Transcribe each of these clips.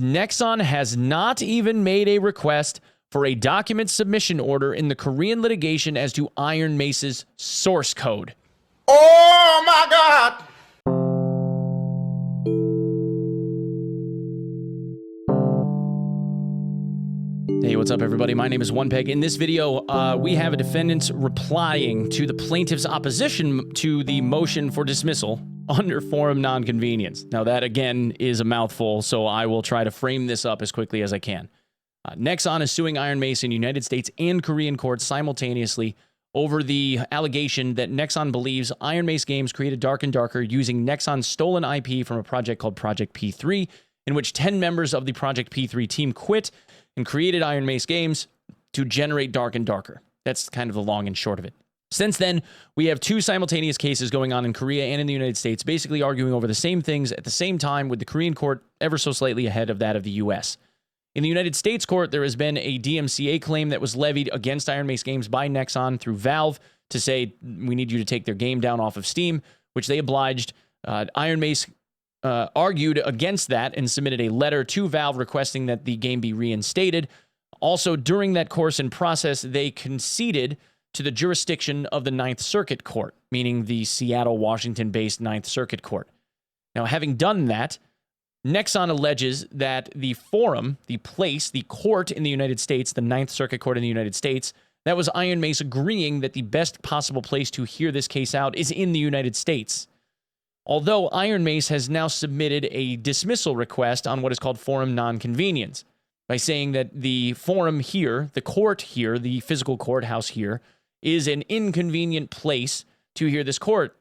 Nexon has not even made a request for a document submission order in the Korean litigation as to Ironmace's source code. Oh my God! Hey, what's up, everybody? My name is Onepeg. In this video, we have a defendant replying to the plaintiff's opposition to the motion for dismissal under forum nonconvenience. Now, that, again, is a mouthful, so I will try to frame this up as quickly as I can. Nexon is suing Ironmace in United States and Korean courts simultaneously over the allegation that Nexon believes Ironmace Games created Dark and Darker using Nexon's stolen IP from a project called Project P3, in which 10 members of the Project P3 team quit and created Ironmace Games to generate Dark and Darker. That's kind of the long and short of it. Since then, we have two simultaneous cases going on in Korea and in the United States, basically arguing over the same things at the same time, with the Korean court ever so slightly ahead of that of the US. In the United States court, there has been a DMCA claim that was levied against Ironmace Games by Nexon through Valve to say, we need you to take their game down off of Steam, which they obliged. Ironmace argued against that and submitted a letter to Valve requesting that the game be reinstated. Also, during that course and process, they conceded to the jurisdiction of the Ninth Circuit Court, meaning the Seattle, Washington-based Ninth Circuit Court. Now, having done that, Nexon alleges that the forum, the place, the court in the United States, the Ninth Circuit Court in the United States, that was Ironmace agreeing that the best possible place to hear this case out is in the United States. Although Ironmace has now submitted a dismissal request on what is called forum nonconvenience by saying that the forum here, the court here, the physical courthouse here, is an inconvenient place to hear this court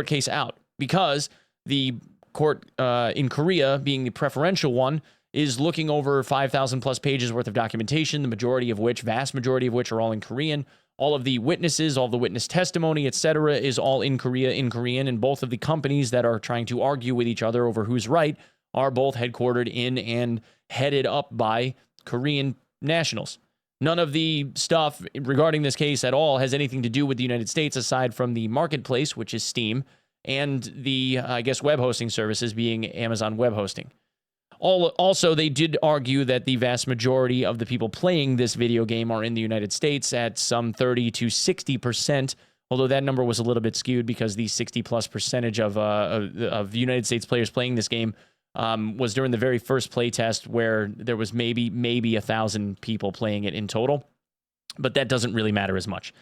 case out, because the court in Korea, being the preferential one, is looking over 5,000 plus pages worth of documentation, the vast majority of which are all in Korean. All of the witnesses, all the witness testimony, etc., is all in Korean, and both of the companies that are trying to argue with each other over who's right are both headquartered in and headed up by Korean nationals. None of the stuff regarding this case at all has anything to do with the United States, aside from the marketplace, which is Steam, and the, web hosting services being Amazon Web Hosting. Also, they did argue that the vast majority of the people playing this video game are in the United States at some 30 to 60%, although that number was a little bit skewed because the 60+ percentage of United States players playing this game was during the very first playtest, where there was maybe 1,000 people playing it in total, but that doesn't really matter as much.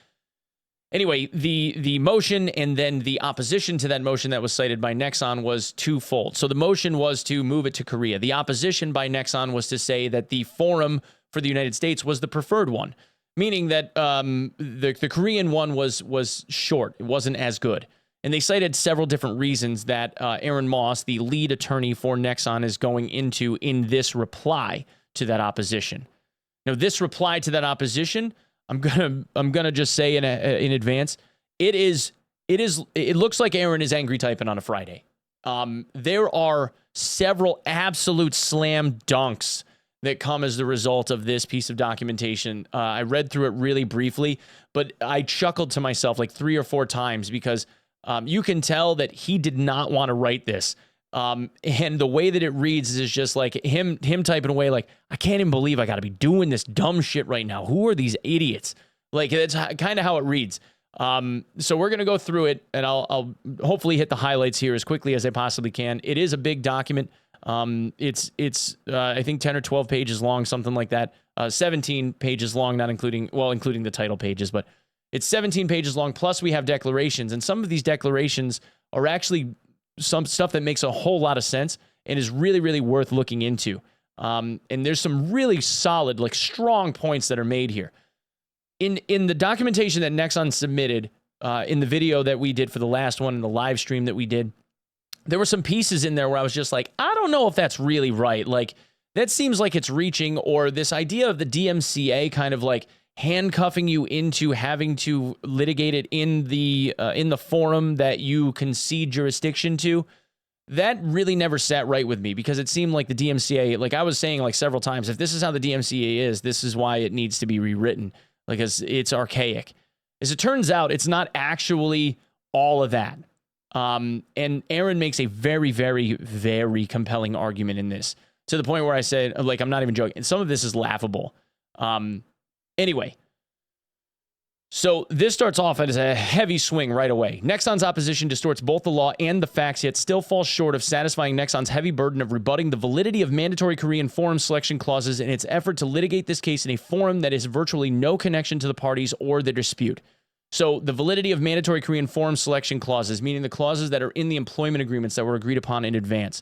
Anyway, the motion and then the opposition to that motion that was cited by Nexon was twofold. So the motion was to move it to Korea. The opposition by Nexon was to say that the forum for the United States was the preferred one, meaning that the Korean one was short. It wasn't as good. And they cited several different reasons that Aaron Moss, the lead attorney for Nexon, is going into in this reply to that opposition. Now, this reply to that opposition, I'm gonna just say in advance, it looks like Aaron is angry typing on a Friday. There are several absolute slam dunks that come as the result of this piece of documentation. I read through it really briefly, but I chuckled to myself like 3 or 4 times because you can tell that he did not want to write this. And the way that it reads is just like him typing away like, I can't even believe I got to be doing this dumb shit right now. Who are these idiots? Like, that's kind of how it reads. So we're going to go through it, and I'll hopefully hit the highlights here as quickly as I possibly can. It is a big document. It's I think 10 or 12 pages long, something like that. 17 pages long, including the title pages, but it's 17 pages long. Plus we have declarations, and some of these declarations are actually some stuff that makes a whole lot of sense and is really, really worth looking into. And there's some really solid, like, strong points that are made here. In the documentation that Nexon submitted, in the video that we did for the last one, in the live stream that we did, there were some pieces in there where I was just like, I don't know if that's really right. Like, that seems like it's reaching, or this idea of the DMCA kind of like handcuffing you into having to litigate it in the forum that you concede jurisdiction to. That really never sat right with me, because it seemed like the DMCA, like I was saying like several times, if this is how the DMCA is, this is why it needs to be rewritten, because it's archaic. As it turns out, it's not actually all of that. And Aaron makes a very, very, very compelling argument in this to the point where I said, like, I'm not even joking. Some of this is laughable. Anyway, so this starts off as a heavy swing right away. Nexon's opposition distorts both the law and the facts, yet still falls short of satisfying Nexon's heavy burden of rebutting the validity of mandatory Korean forum selection clauses in its effort to litigate this case in a forum that has virtually no connection to the parties or the dispute. So the validity of mandatory Korean forum selection clauses, meaning the clauses that are in the employment agreements that were agreed upon in advance.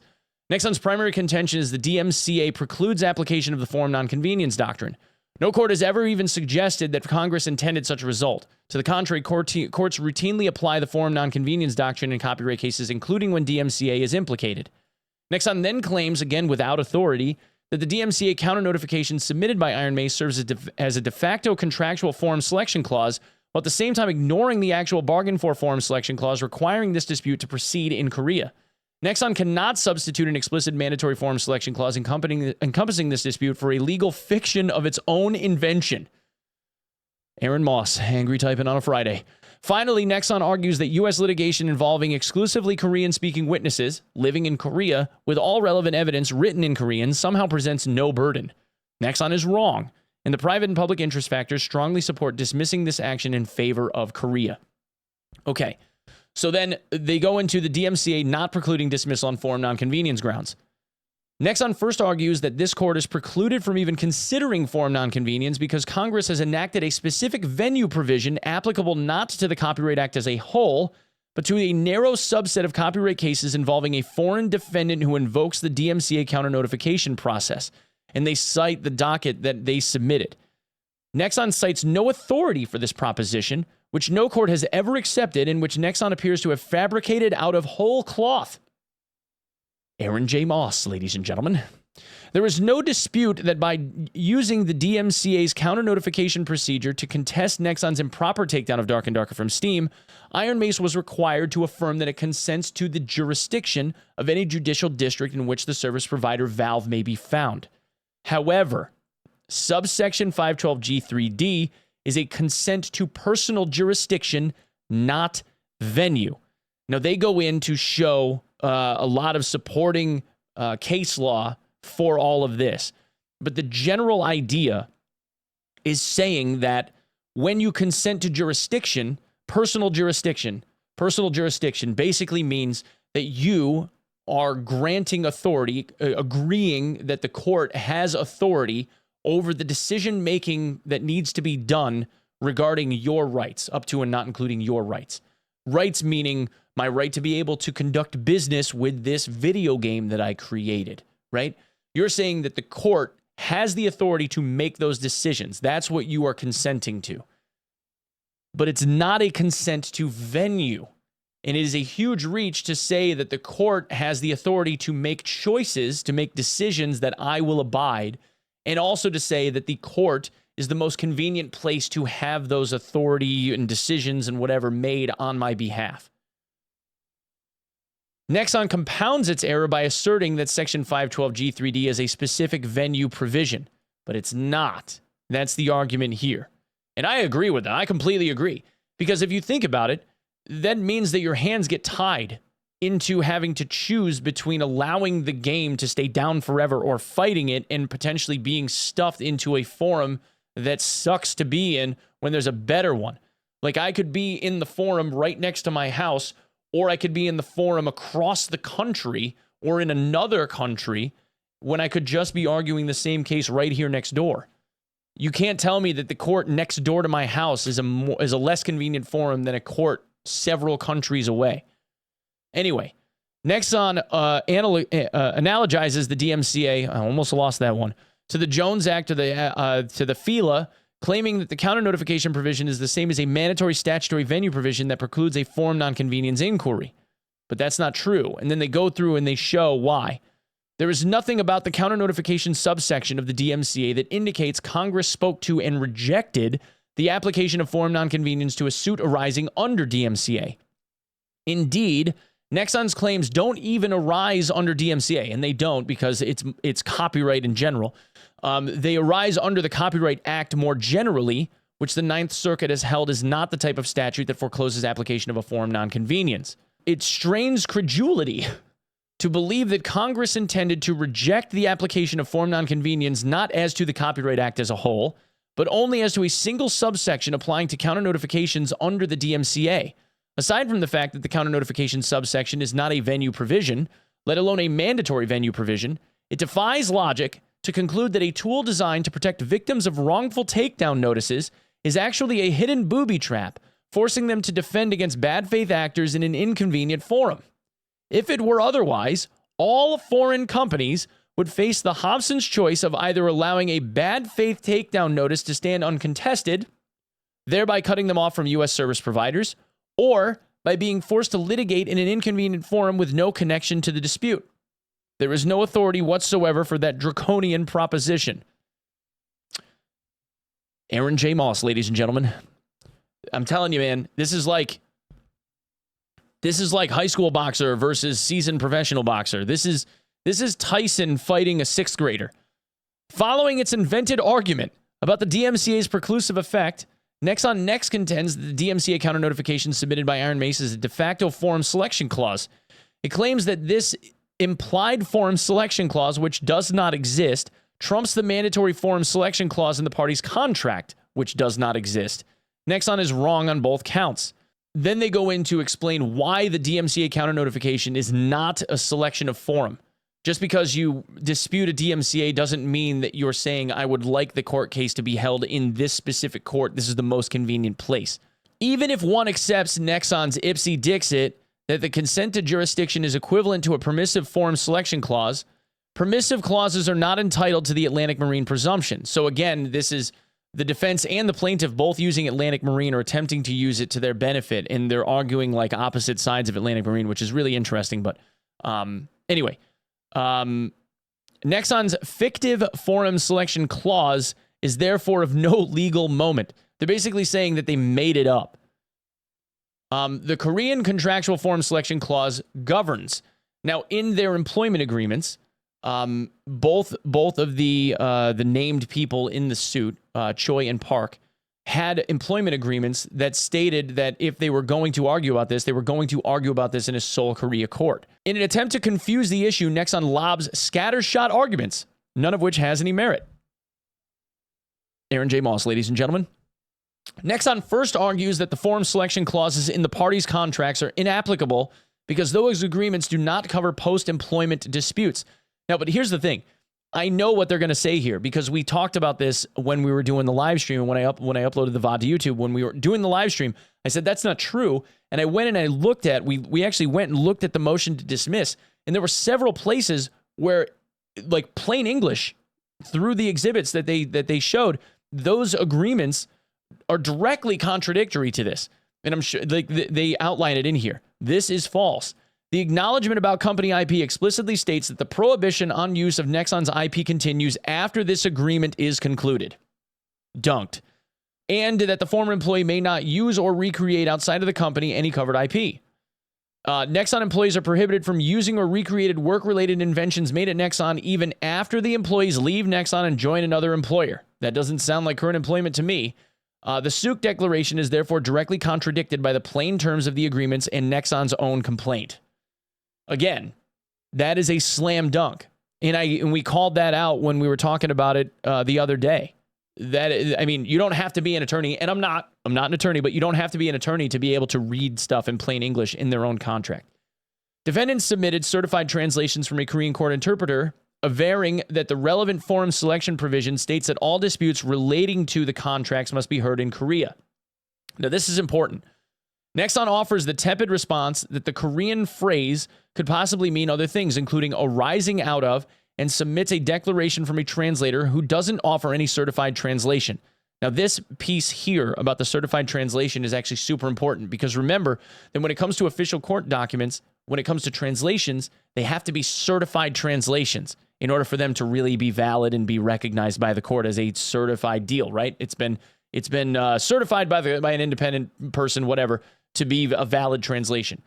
Nexon's primary contention is the DMCA precludes application of the forum nonconvenience doctrine. No court has ever even suggested that Congress intended such a result. To the contrary, courts routinely apply the forum nonconvenience doctrine in copyright cases, including when DMCA is implicated. Nexon then claims, again without authority, that the DMCA counter-notification submitted by Ironmace serves as a de facto contractual forum selection clause, while at the same time ignoring the actual bargain for forum selection clause requiring this dispute to proceed in Korea. Nexon cannot substitute an explicit mandatory forum selection clause encompassing this dispute for a legal fiction of its own invention. Aaron Moss, angry typing on a Friday. Finally, Nexon argues that U.S. litigation involving exclusively Korean-speaking witnesses living in Korea with all relevant evidence written in Korean somehow presents no burden. Nexon is wrong, and the private and public interest factors strongly support dismissing this action in favor of Korea. Okay. So then they go into the DMCA not precluding dismissal on forum nonconvenience grounds. Nexon first argues that this court is precluded from even considering forum nonconvenience because Congress has enacted a specific venue provision applicable not to the Copyright Act as a whole, but to a narrow subset of copyright cases involving a foreign defendant who invokes the DMCA counter-notification process. And they cite the docket that they submitted. Nexon cites no authority for this proposition, which no court has ever accepted and which Nexon appears to have fabricated out of whole cloth. Aaron J. Moss, ladies and gentlemen. There is no dispute that by using the DMCA's counter-notification procedure to contest Nexon's improper takedown of Dark and Darker from Steam, Ironmace was required to affirm that it consents to the jurisdiction of any judicial district in which the service provider Valve may be found. However, subsection 512G3D is a consent to personal jurisdiction, not venue. Now, they go in to show a lot of supporting case law for all of this. But the general idea is saying that when you consent to jurisdiction basically means that you are granting authority, agreeing that the court has authority over the decision-making that needs to be done regarding your rights, up to and not including your rights. Rights meaning my right to be able to conduct business with this video game that I created, right? You're saying that the court has the authority to make those decisions. That's what you are consenting to. But it's not a consent to venue. And it is a huge reach to say that the court has the authority to make choices, to make decisions that I will abide, and also to say that the court is the most convenient place to have those authority and decisions and whatever made on my behalf. Nexon compounds its error by asserting that Section 512G3D is a specific venue provision, but it's not. That's the argument here. And I agree with that. I completely agree. Because if you think about it, that means that your hands get tied into having to choose between allowing the game to stay down forever or fighting it and potentially being stuffed into a forum that sucks to be in when there's a better one. Like, I could be in the forum right next to my house, or I could be in the forum across the country or in another country when I could just be arguing the same case right here next door. You can't tell me that the court next door to my house is a less convenient forum than a court several countries away. Anyway, Nexon analogizes the DMCA, I almost lost that one, to the Jones Act, to the FILA, claiming that the counter-notification provision is the same as a mandatory statutory venue provision that precludes a forum nonconvenience inquiry. But that's not true. And then they go through and they show why. There is nothing about the counter-notification subsection of the DMCA that indicates Congress spoke to and rejected the application of forum nonconvenience to a suit arising under DMCA. Indeed, Nexon's claims don't even arise under DMCA, and they don't because it's copyright in general. They arise under the Copyright Act more generally, which the Ninth Circuit has held is not the type of statute that forecloses application of a forum nonconvenience. It strains credulity to believe that Congress intended to reject the application of forum nonconvenience not as to the Copyright Act as a whole, but only as to a single subsection applying to counter notifications under the DMCA. Aside from the fact that the counter notification subsection is not a venue provision, let alone a mandatory venue provision, it defies logic to conclude that a tool designed to protect victims of wrongful takedown notices is actually a hidden booby trap, forcing them to defend against bad faith actors in an inconvenient forum. If it were otherwise, all foreign companies would face the Hobson's choice of either allowing a bad faith takedown notice to stand uncontested, thereby cutting them off from U.S. service providers, or by being forced to litigate in an inconvenient forum with no connection to the dispute. There is no authority whatsoever for that draconian proposition. Aaron J. Moss, ladies and gentlemen. I'm telling you, man, this is like high school boxer versus seasoned professional boxer. This is Tyson fighting a sixth grader. Following its invented argument about the DMCA's preclusive effect, Nexon next contends that the DMCA counter notification submitted by Ironmace is a de facto forum selection clause. It claims that this implied forum selection clause, which does not exist, trumps the mandatory forum selection clause in the party's contract, which does not exist. Nexon is wrong on both counts. Then they go in to explain why the DMCA counter notification is not a selection of forum. Just because you dispute a DMCA doesn't mean that you're saying, I would like the court case to be held in this specific court. This is the most convenient place. Even if one accepts Nexon's Ipsy Dixit that the consent to jurisdiction is equivalent to a permissive forum selection clause, permissive clauses are not entitled to the Atlantic Marine presumption. So again, this is the defense and the plaintiff both using Atlantic Marine or attempting to use it to their benefit, and they're arguing like opposite sides of Atlantic Marine, which is really interesting. But anyway. Nexon's fictive forum selection clause is therefore of no legal moment. They're basically saying that they made it up. The Korean contractual forum selection clause governs. Now, in their employment agreements, both of the named people in the suit, Choi and Park, had employment agreements that stated that if they were going to argue about this, they were going to argue about this in a Seoul, Korea court. In an attempt to confuse the issue, Nexon lobs scattershot arguments, none of which has any merit. Aaron J. Moss, ladies and gentlemen. Nexon first argues that the forum selection clauses in the parties' contracts are inapplicable because those agreements do not cover post-employment disputes. Now, but here's the thing. I know what they're going to say here because we talked about this when we were doing the live stream and when I uploaded the VOD to YouTube. When we were doing the live stream, I said that's not true. And I went and I looked at, we actually went and looked at the motion to dismiss. And there were several places where, like plain English, through the exhibits that they showed, those agreements are directly contradictory to this. And I'm sure they outline it in here. This is false. The acknowledgement about company IP explicitly states that the prohibition on use of Nexon's IP continues after this agreement is concluded. Dunked. And that the former employee may not use or recreate outside of the company any covered IP. Nexon employees are prohibited from using or recreated work-related inventions made at Nexon even after the employees leave Nexon and join another employer. That doesn't sound like current employment to me. The Sook declaration is therefore directly contradicted by the plain terms of the agreements and Nexon's own complaint. Again, that is a slam dunk. And we called that out when we were talking about it the other day. I mean, you don't have to be an attorney, and I'm not an attorney, but you don't have to be an attorney to be able to read stuff in plain English in their own contract. Defendants submitted certified translations from a Korean court interpreter, averring that the relevant forum selection provision states that all disputes relating to the contracts must be heard in Korea. Now, this is important. Nexon offers the tepid response that the Korean phrase could possibly mean other things, including arising out of, and submits a declaration from a translator who doesn't offer any certified translation. Now, this piece here about the certified translation is actually super important because remember that when it comes to official court documents, when it comes to translations, they have to be certified translations in order for them to really be valid and be recognized by the court as a certified deal, right? It's been certified by an independent person, whatever, to be a valid translation.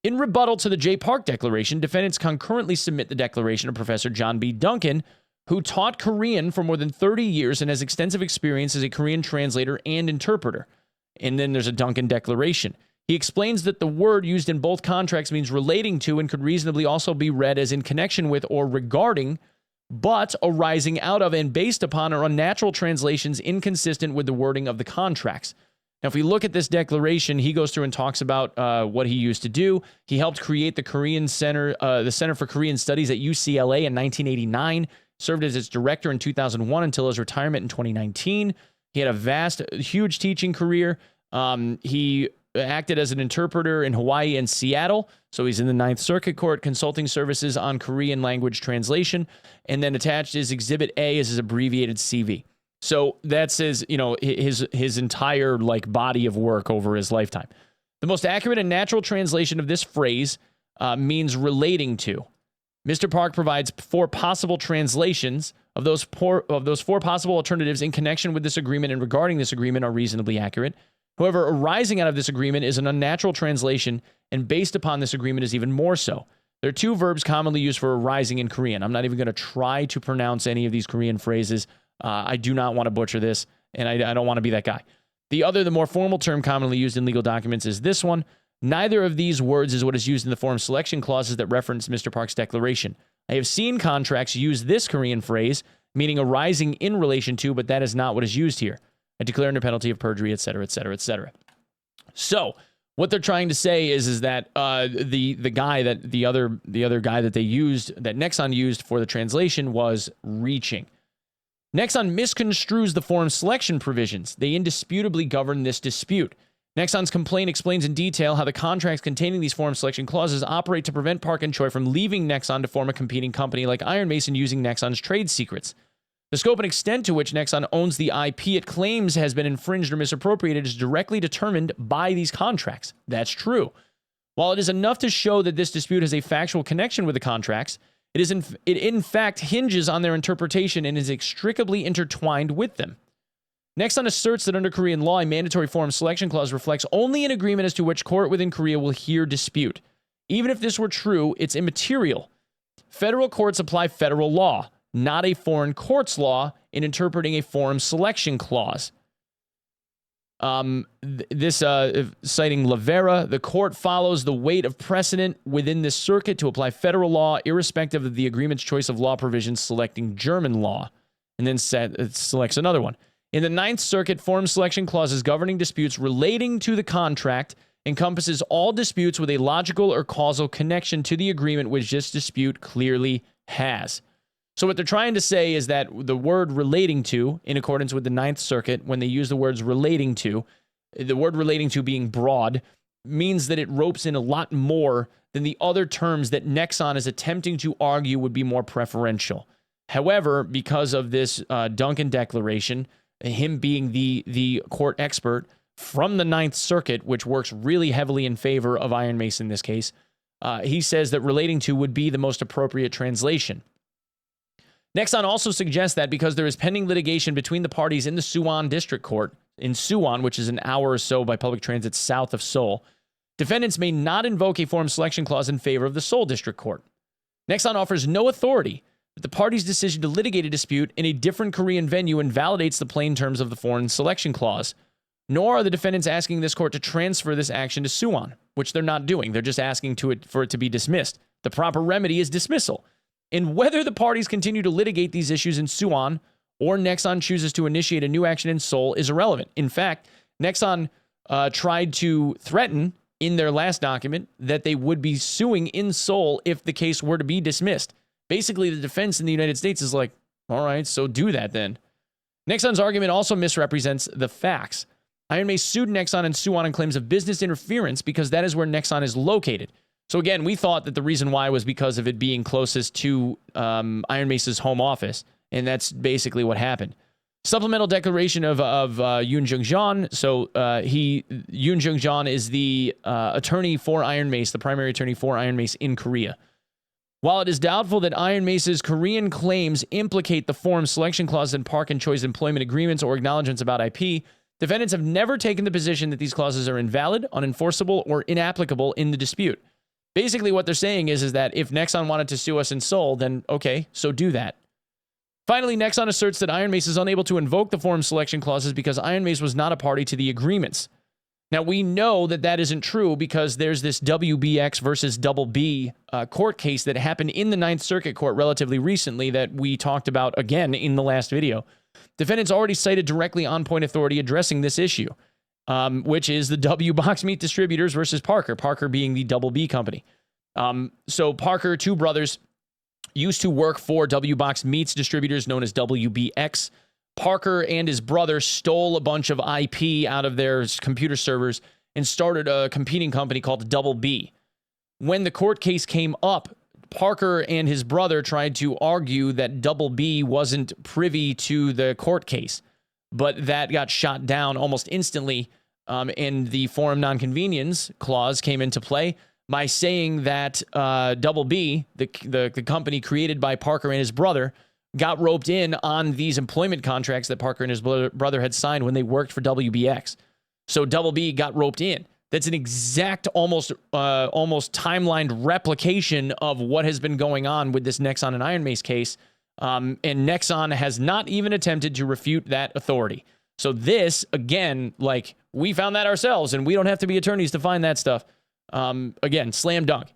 In rebuttal to the J. Park Declaration, defendants concurrently submit the declaration of Professor John B. Duncan, who taught Korean for more than 30 years and has extensive experience as a Korean translator and interpreter. And then there's a Duncan declaration. He explains that the word used in both contracts means relating to and could reasonably also be read as in connection with or regarding, but arising out of and based upon or unnatural translations inconsistent with the wording of the contracts. Now, if we look at this declaration, he goes through and talks about what he used to do. He helped create the Korean Center, the Center for Korean Studies at UCLA in 1989, served as its director in 2001 until his retirement in 2019. He had a huge teaching career. He acted as an interpreter in Hawaii and Seattle. So he's in the Ninth Circuit Court consulting services on Korean language translation. And then attached is Exhibit A is his abbreviated CV. So that's his entire body of work over his lifetime. The most accurate and natural translation of this phrase means relating to. Mr. Park provides 4 possible translations of those 4 possible alternatives in connection with this agreement and regarding this agreement are reasonably accurate. However, arising out of this agreement is an unnatural translation, and based upon this agreement is even more so. There are 2 verbs commonly used for arising in Korean. I'm not even going to try to pronounce any of these Korean phrases. I do not want to butcher this, and I don't want to be that guy. The more formal term commonly used in legal documents is this one. Neither of these words is what is used in the forum selection clauses that reference Mr. Park's declaration. I have seen contracts use this Korean phrase, meaning arising in relation to, but that is not what is used here. I declare under penalty of perjury, etc., etc., etc. So what they're trying to say is that the other guy that they used, that Nexon used for the translation, was reaching. Nexon misconstrues the forum selection provisions. They indisputably govern this dispute. Nexon's complaint explains in detail how the contracts containing these forum selection clauses operate to prevent Park and Choi from leaving Nexon to form a competing company like Ironmace and using Nexon's trade secrets. The scope and extent to which Nexon owns the IP it claims has been infringed or misappropriated is directly determined by these contracts. That's true. While it is enough to show that this dispute has a factual connection with the contracts, it in fact hinges on their interpretation and is inextricably intertwined with them. Nexon asserts that under Korean law, a mandatory forum selection clause reflects only an agreement as to which court within Korea will hear dispute. Even if this were true, it's immaterial. Federal courts apply federal law, not a foreign court's law, in interpreting a forum selection clause. Citing Lavera, the court follows the weight of precedent within this circuit to apply federal law, irrespective of the agreement's choice of law provisions selecting German law, and then it selects another one. In the Ninth Circuit, forum selection clauses governing disputes relating to the contract encompasses all disputes with a logical or causal connection to the agreement which this dispute clearly has. So what they're trying to say is that the word relating to, in accordance with the Ninth Circuit, when they use the words relating to, the word relating to being broad, means that it ropes in a lot more than the other terms that Nexon is attempting to argue would be more preferential. However, because of this Duncan declaration, him being the court expert from the Ninth Circuit, which works really heavily in favor of Ironmace in this case, he says that relating to would be the most appropriate translation. Nexon also suggests that because there is pending litigation between the parties in the Suwon District Court, in Suwon, which is an hour or so by public transit south of Seoul, defendants may not invoke a forum selection clause in favor of the Seoul District Court. Nexon offers no authority that the parties' decision to litigate a dispute in a different Korean venue invalidates the plain terms of the foreign selection clause, nor are the defendants asking this court to transfer this action to Suwon, which they're not doing. They're just asking for it to be dismissed. The proper remedy is dismissal. And whether the parties continue to litigate these issues in Suwon or Nexon chooses to initiate a new action in Seoul is irrelevant. In fact, Nexon tried to threaten in their last document that they would be suing in Seoul if the case were to be dismissed. Basically, the defense in the United States is like, all right, so do that then. Nexon's argument also misrepresents the facts. Ironmace sued Nexon and Suwon on claims of business interference because that is where Nexon is located. So again, we thought that the reason why was because of it being closest to Ironmace's home office, and that's basically what happened. Supplemental declaration of Yoon Jung-jeon. So Yoon Jung-jeon is the attorney for Ironmace, the primary attorney for Ironmace in Korea. While it is doubtful that Ironmace's Korean claims implicate the forum selection clause in Park and Choi's employment agreements or acknowledgments about IP, defendants have never taken the position that these clauses are invalid, unenforceable, or inapplicable in the dispute. Basically, what they're saying is that if Nexon wanted to sue us in Seoul, then okay, so do that. Finally, Nexon asserts that Ironmace is unable to invoke the forum selection clauses because Ironmace was not a party to the agreements. Now, we know that that isn't true because there's this WBX versus Double B court case that happened in the Ninth Circuit Court relatively recently that we talked about again in the last video. Defendants already cited directly on-point authority addressing this issue, which is the W Box Meat Distributors versus Parker, Parker being the Double B company. So Parker, two brothers, used to work for W Box Meats Distributors known as WBX. Parker and his brother stole a bunch of IP out of their computer servers and started a competing company called Double B. When the court case came up, Parker and his brother tried to argue that Double B wasn't privy to the court case, but that got shot down almost instantly, and the forum nonconvenience clause came into play by saying that Double B, the company created by Parker and his brother, got roped in on these employment contracts that Parker and his brother had signed when they worked for WBX. So Double B got roped in. That's an exact, almost timelined replication of what has been going on with this Nexon and Ironmace case. And Nexon has not even attempted to refute that authority. So this, again, like, we found that ourselves, and we don't have to be attorneys to find that stuff. Again, slam dunk.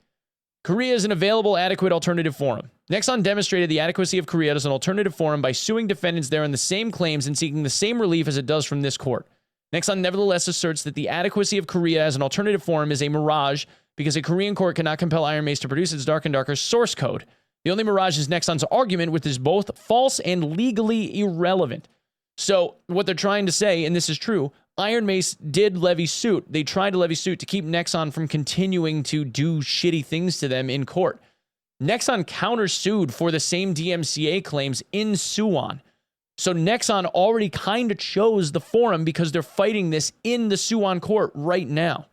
Korea is an available, adequate alternative forum. Nexon demonstrated the adequacy of Korea as an alternative forum by suing defendants there on the same claims and seeking the same relief as it does from this court. Nexon nevertheless asserts that the adequacy of Korea as an alternative forum is a mirage because a Korean court cannot compel Ironmace to produce its Dark and Darker source code. The only mirage is Nexon's argument, which is both false and legally irrelevant. So what they're trying to say, and this is true, Ironmace did levy suit. They tried to levy suit to keep Nexon from continuing to do shitty things to them in court. Nexon countersued for the same DMCA claims in Suwon. So Nexon already kind of chose the forum because they're fighting this in the Suwon court right now.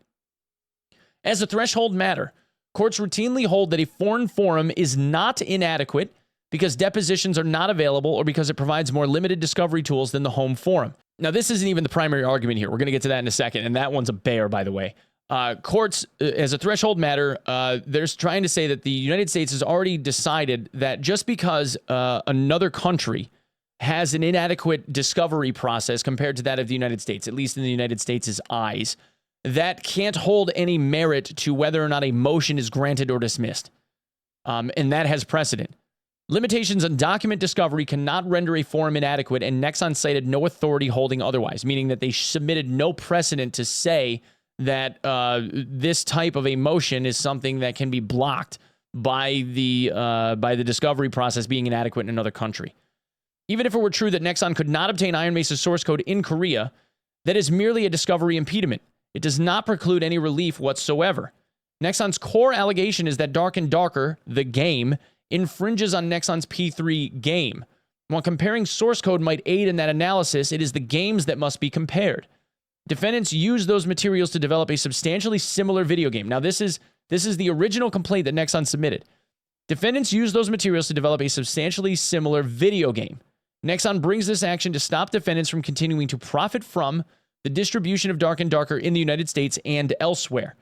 As a threshold matter, courts routinely hold that a foreign forum is not inadequate because depositions are not available or because it provides more limited discovery tools than the home forum. Now, this isn't even the primary argument here. We're going to get to that in a second, and that one's a bear, by the way. Courts, as a threshold matter, they're trying to say that the United States has already decided that just because another country has an inadequate discovery process compared to that of the United States, at least in the United States' eyes, that can't hold any merit to whether or not a motion is granted or dismissed. And that has precedent. Limitations on document discovery cannot render a forum inadequate, and Nexon cited no authority holding otherwise, meaning that they submitted no precedent to say that this type of a motion is something that can be blocked by the discovery process being inadequate in another country. Even if it were true that Nexon could not obtain Ironmace's source code in Korea, that is merely a discovery impediment. It does not preclude any relief whatsoever. Nexon's core allegation is that Dark and Darker, the game, infringes on Nexon's P3 game. While comparing source code might aid in that analysis, it is the games that must be compared. Defendants use those materials to develop a substantially similar video game. Now, this is the original complaint that Nexon submitted. Defendants use those materials to develop a substantially similar video game. Nexon brings this action to stop defendants from continuing to profit from the distribution of Dark and Darker in the United States and elsewhere.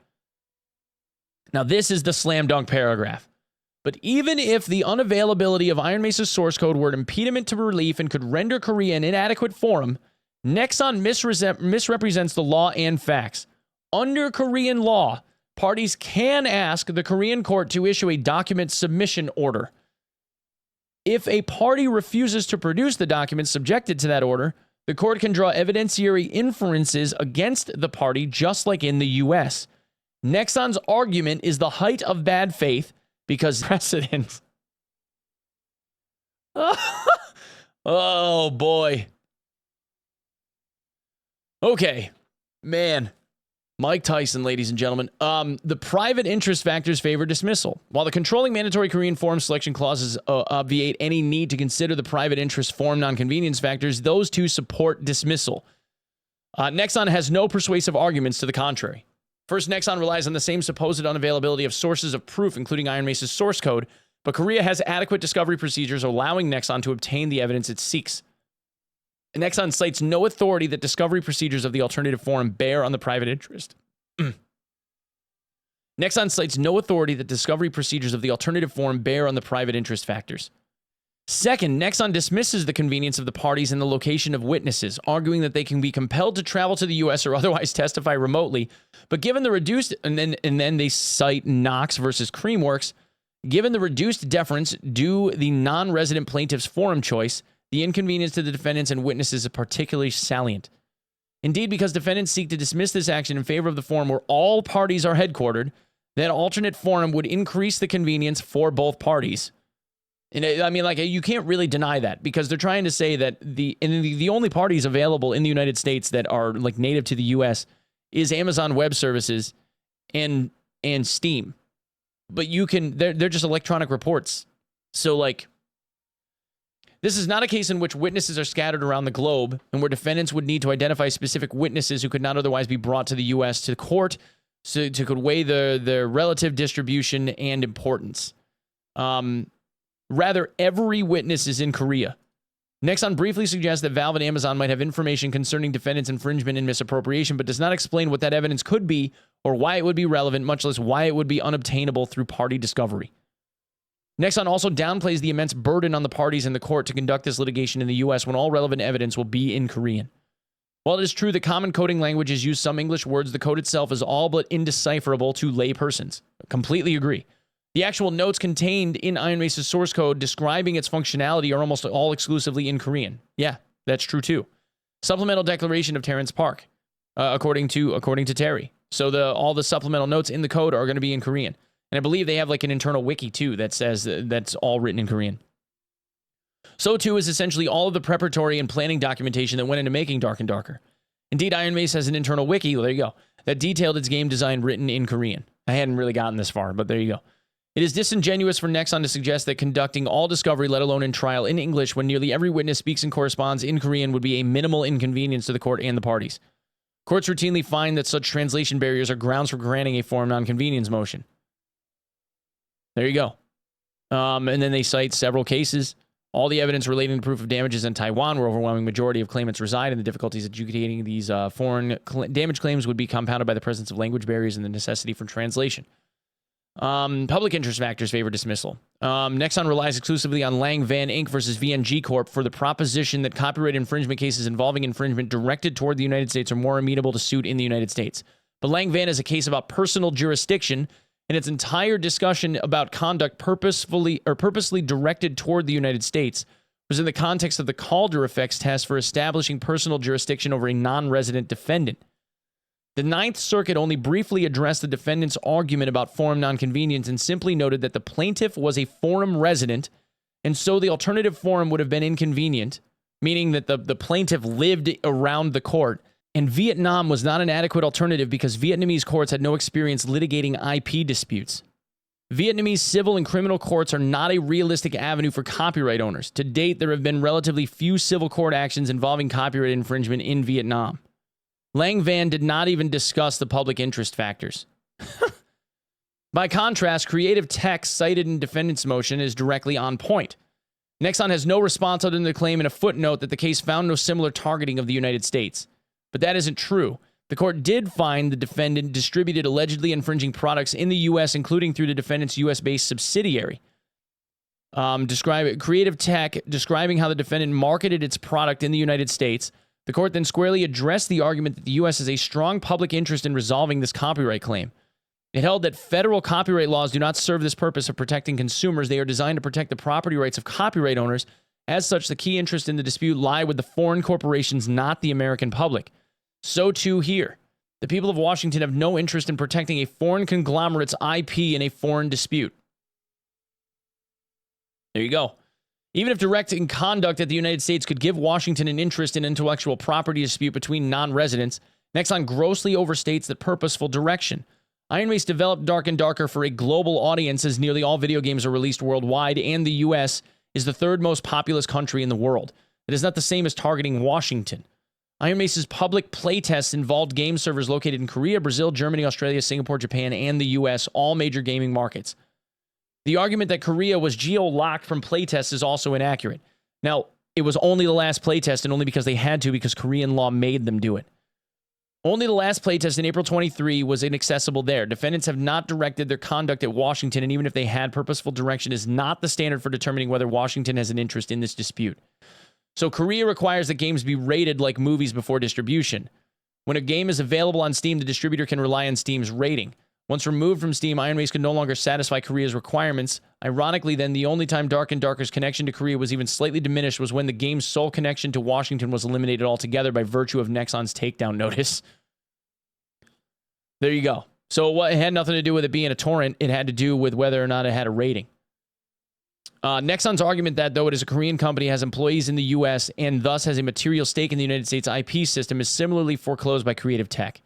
Now, this is the slam dunk paragraph. But even if the unavailability of Ironmace's source code were an impediment to relief and could render Korea an inadequate forum, Nexon misrepresents the law and facts. Under Korean law, parties can ask the Korean court to issue a document submission order. If a party refuses to produce the documents subjected to that order, the court can draw evidentiary inferences against the party, just like in the U.S. Nexon's argument is the height of bad faith because precedent. Oh, boy. Okay, man. Mike Tyson, ladies and gentlemen. The private interest factors favor dismissal. While the controlling mandatory Korean forum selection clauses obviate any need to consider the private interest forum nonconvenience factors, those two support dismissal. Nexon has no persuasive arguments to the contrary. First, Nexon relies on the same supposed unavailability of sources of proof, including Ironmace's source code, but Korea has adequate discovery procedures allowing Nexon to obtain the evidence it seeks. Nexon cites no authority that discovery procedures of the alternative forum bear on the private interest. Nexon cites no authority that discovery procedures of the alternative forum bear on the private interest factors. Second, Nexon dismisses the convenience of the parties and the location of witnesses, arguing that they can be compelled to travel to the U.S. or otherwise testify remotely. But given the reduced, and then they cite Knox versus Creamworks, given the reduced deference due the non-resident plaintiff's forum choice, the inconvenience to the defendants and witnesses is particularly salient. Indeed, because defendants seek to dismiss this action in favor of the forum where all parties are headquartered, that alternate forum would increase the convenience for both parties. And I mean, like, you can't really deny that, because they're trying to say that the only parties available in the United States that are like native to the U.S. is Amazon Web Services and Steam. But they're just electronic reports. So, like, this is not a case in which witnesses are scattered around the globe and where defendants would need to identify specific witnesses who could not otherwise be brought to the U.S. to court to could weigh their relative distribution and importance. Rather, every witness is in Korea. Nexon briefly suggests that Valve and Amazon might have information concerning defendants' infringement and misappropriation, but does not explain what that evidence could be or why it would be relevant, much less why it would be unobtainable through party discovery. Nexon also downplays the immense burden on the parties in the court to conduct this litigation in the U.S. when all relevant evidence will be in Korean. While it is true that common coding languages use some English words, the code itself is all but indecipherable to lay persons. Completely agree. The actual notes contained in Ironmace's source code describing its functionality are almost all exclusively in Korean. Yeah, that's true too. Supplemental declaration of Terrence Park, according to Terry. So all the supplemental notes in the code are going to be in Korean. And I believe they have like an internal wiki too that says that's all written in Korean. So too is essentially all of the preparatory and planning documentation that went into making Dark and Darker. Indeed, Ironmace has an internal wiki, well, there you go, that detailed its game design written in Korean. I hadn't really gotten this far, but there you go. It is disingenuous for Nexon to suggest that conducting all discovery, let alone in trial, in English when nearly every witness speaks and corresponds in Korean would be a minimal inconvenience to the court and the parties. Courts routinely find that such translation barriers are grounds for granting a forum nonconvenience motion. There you go. And then they cite several cases. All the evidence relating to proof of damages in Taiwan, where overwhelming majority of claimants reside, and the difficulties adjudicating these foreign damage claims would be compounded by the presence of language barriers and the necessity for translation. Public interest factors favor dismissal. Nexon relies exclusively on Lang Van Inc. versus VNG Corp. for the proposition that copyright infringement cases involving infringement directed toward the United States are more amenable to suit in the United States. But Lang Van is a case about personal jurisdiction, and its entire discussion about conduct purposely directed toward the United States was in the context of the Calder effects test for establishing personal jurisdiction over a non-resident defendant. The Ninth Circuit only briefly addressed the defendant's argument about forum nonconvenience and simply noted that the plaintiff was a forum resident, and so the alternative forum would have been inconvenient, meaning that the plaintiff lived around the court, and Vietnam was not an adequate alternative because Vietnamese courts had no experience litigating IP disputes. Vietnamese civil and criminal courts are not a realistic avenue for copyright owners. To date, there have been relatively few civil court actions involving copyright infringement in Vietnam. Lang Van did not even discuss the public interest factors. By contrast, Creative Tech, cited in defendant's motion, is directly on point. Nexon has no response other than the claim in a footnote that the case found no similar targeting of the United States. But that isn't true. The court did find the defendant distributed allegedly infringing products in the U.S., including through the defendant's U.S.-based subsidiary. Creative Tech, describing how the defendant marketed its product in the United States. The court then squarely addressed the argument that the U.S. has a strong public interest in resolving this copyright claim. It held that federal copyright laws do not serve this purpose of protecting consumers. They are designed to protect the property rights of copyright owners. As such, the key interest in the dispute lie with the foreign corporations, not the American public. So too here. The people of Washington have no interest in protecting a foreign conglomerate's IP in a foreign dispute. There you go. Even if directing conduct at the United States could give Washington an interest in intellectual property dispute between non-residents, Nexon grossly overstates the purposeful direction. Ironmace developed Dark and Darker for a global audience, as nearly all video games are released worldwide, and the U.S. is the third most populous country in the world. It is not the same as targeting Washington. Ironmace's public playtests involved game servers located in Korea, Brazil, Germany, Australia, Singapore, Japan, and the U.S., all major gaming markets. The argument that Korea was geo-locked from playtests is also inaccurate. Now, it was only the last playtest, and only because they had to, because Korean law made them do it. Only the last playtest in April 23 was inaccessible there. Defendants have not directed their conduct at Washington, and even if they had, purposeful direction is not the standard for determining whether Washington has an interest in this dispute. So Korea requires that games be rated like movies before distribution. When a game is available on Steam, the distributor can rely on Steam's rating. Once removed from Steam, Ironmace could no longer satisfy Korea's requirements. Ironically, then, the only time Dark and Darker's connection to Korea was even slightly diminished was when the game's sole connection to Washington was eliminated altogether by virtue of Nexon's takedown notice. There you go. So it had nothing to do with it being a torrent. It had to do with whether or not it had a rating. Nexon's argument that, though it is a Korean company, has employees in the U.S. and thus has a material stake in the United States IP system is similarly foreclosed by Creative Tech.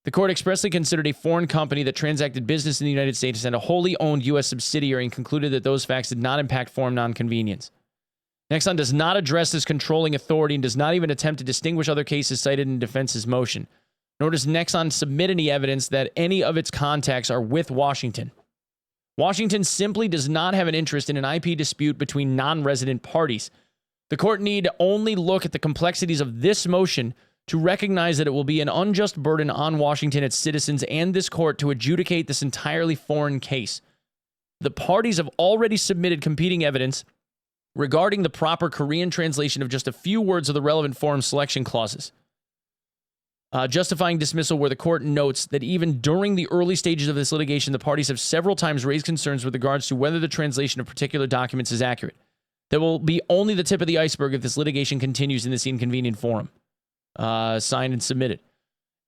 The court expressly considered a foreign company that transacted business in the United States and a wholly owned U.S. subsidiary and concluded that those facts did not impact forum nonconvenience. Nexon does not address this controlling authority and does not even attempt to distinguish other cases cited in defense's motion. Nor does Nexon submit any evidence that any of its contacts are with Washington. Washington simply does not have an interest in an IP dispute between non-resident parties. The court need only look at the complexities of this motion to recognize that it will be an unjust burden on Washington, its citizens, and this court to adjudicate this entirely foreign case. The parties have already submitted competing evidence regarding the proper Korean translation of just a few words of the relevant forum selection clauses, justifying dismissal, where the court notes that even during the early stages of this litigation, the parties have several times raised concerns with regards to whether the translation of particular documents is accurate. That will be only the tip of the iceberg if this litigation continues in this inconvenient forum. Signed and submitted.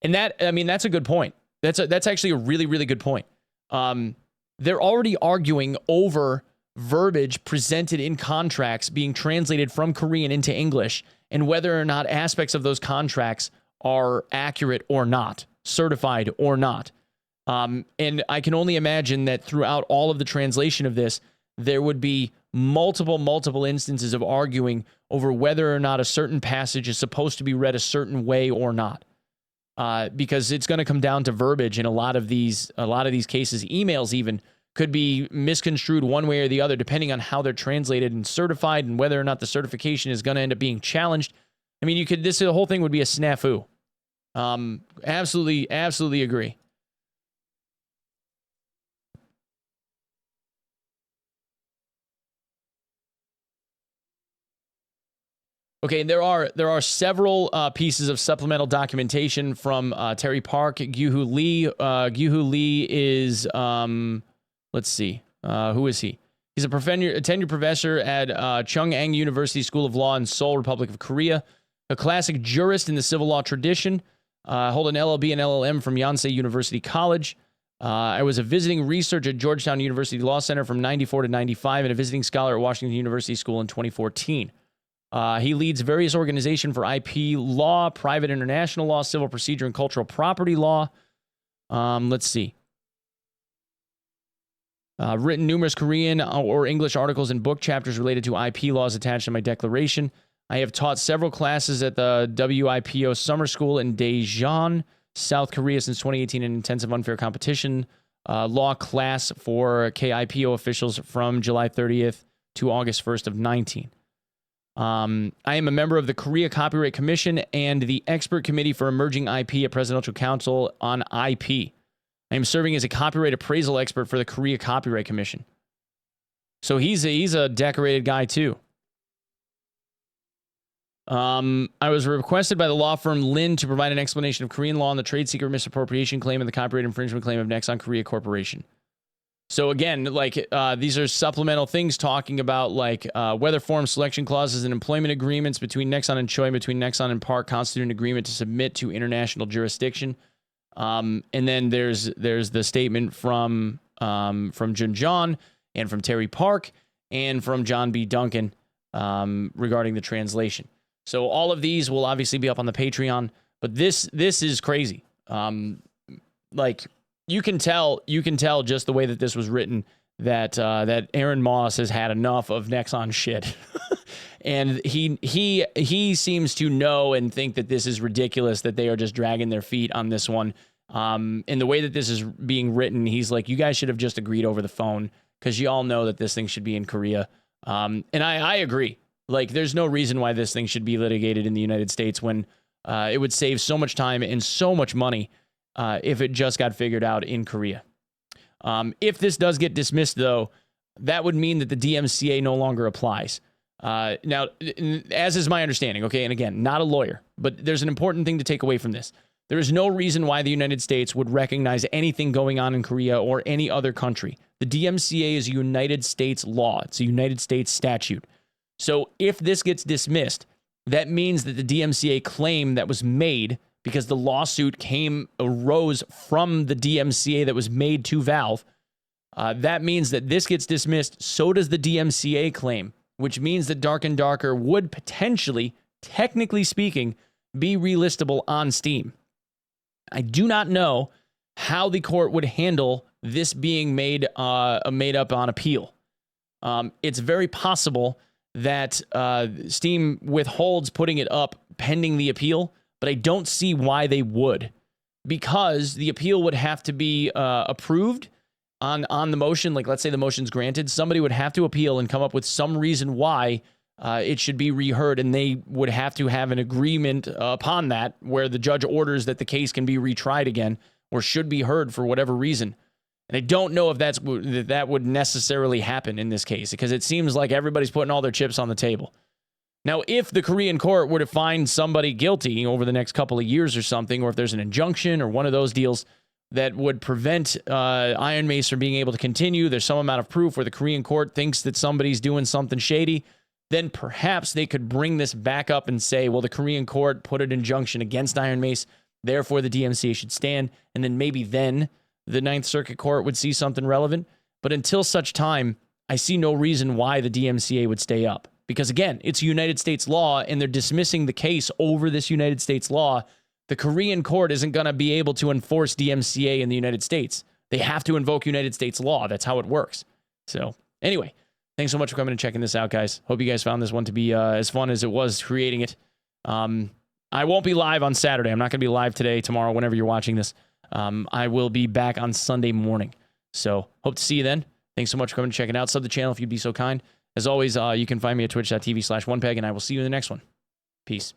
And that's a good point. That's actually a really, really good point. They're already arguing over verbiage presented in contracts being translated from Korean into English and whether or not aspects of those contracts are accurate or not, certified or not. And I can only imagine that throughout all of the translation of this, there would be multiple instances of arguing over whether or not a certain passage is supposed to be read a certain way or not. Because it's going to come down to verbiage in a lot of these cases. Emails even could be misconstrued one way or the other, depending on how they're translated and certified and whether or not the certification is going to end up being challenged. I mean, the whole thing would be a snafu. Absolutely agree. Okay, there are several pieces of supplemental documentation from Terry Park, Gyuhoo Lee. Gyuhoo Lee is, let's see, who is he? He's a tenured professor at Chungang University School of Law in Seoul, Republic of Korea. A classic jurist in the civil law tradition. Hold an LLB and LLM from Yonsei University College. I was a visiting researcher at Georgetown University Law Center from 94 to 95 and a visiting scholar at Washington University School in 2014. He leads various organizations for IP law, private international law, civil procedure, and cultural property law. Let's see. Written numerous Korean or English articles and book chapters related to IP laws attached to my declaration. I have taught several classes at the WIPO Summer School in Daejeon, South Korea since 2018, an intensive unfair competition law class for KIPO officials from July 30th to August 1st of 19. I am a member of the Korea Copyright Commission and the Expert Committee for Emerging IP at Presidential Council on IP. I am serving as a copyright appraisal expert for the Korea Copyright Commission. So he's a decorated guy too. I was requested by the law firm Lin to provide an explanation of Korean law on the trade secret misappropriation claim and the copyright infringement claim of Nexon Korea Corporation. So again, these are supplemental things talking about whether forum selection clauses and employment agreements between Nexon and Choi, between Nexon and Park constitute an agreement to submit to international jurisdiction. And then there's the statement from Jun John and from Terry Park and from John B. Duncan regarding the translation. So all of these will obviously be up on the Patreon, but this is crazy. You can tell just the way that this was written that Aaron Moss has had enough of Nexon shit. And he seems to know and think that this is ridiculous, that they are just dragging their feet on this one. And the way that this is being written, he's like, you guys should have just agreed over the phone because you all know that this thing should be in Korea. And I agree. There's no reason why this thing should be litigated in the United States when It would save so much time and so much money if it just got figured out in Korea. If this does get dismissed, though, that would mean that the DMCA no longer applies. Now, as is my understanding, okay, and again, not a lawyer, but there's an important thing to take away from this. There is no reason why the United States would recognize anything going on in Korea or any other country. The DMCA is a United States law. It's a United States statute. So if this gets dismissed, that means that the DMCA claim that was made, because the lawsuit arose from the DMCA that was made to Valve, that means that this gets dismissed. So does the DMCA claim, which means that Dark and Darker would potentially, technically speaking, be relistable on Steam. I do not know how the court would handle this being made up on appeal. It's very possible that Steam withholds putting it up pending the appeal, but I don't see why they would, because the appeal would have to be approved on the motion. Like, let's say the motion's granted, somebody would have to appeal and come up with some reason why it should be reheard, and they would have to have an agreement upon that where the judge orders that the case can be retried again or should be heard for whatever reason. And I don't know if that would necessarily happen in this case, because it seems like everybody's putting all their chips on the table. Now, if the Korean court were to find somebody guilty over the next couple of years or something, or if there's an injunction or one of those deals that would prevent Ironmace from being able to continue, there's some amount of proof where the Korean court thinks that somebody's doing something shady, then perhaps they could bring this back up and say, well, the Korean court put an injunction against Ironmace, therefore the DMCA should stand, and then maybe then the Ninth Circuit Court would see something relevant. But until such time, I see no reason why the DMCA would stay up. Because again, it's United States law, and they're dismissing the case over this United States law. The Korean court isn't going to be able to enforce DMCA in the United States. They have to invoke United States law. That's how it works. So anyway, thanks so much for coming and checking this out, guys. Hope you guys found this one to be as fun as it was creating it. I won't be live on Saturday. I'm not going to be live today, tomorrow, whenever you're watching this. I will be back on Sunday morning. So hope to see you then. Thanks so much for coming and checking out. Sub the channel if you'd be so kind. As always, you can find me at twitch.tv/onepeg, and I will see you in the next one. Peace.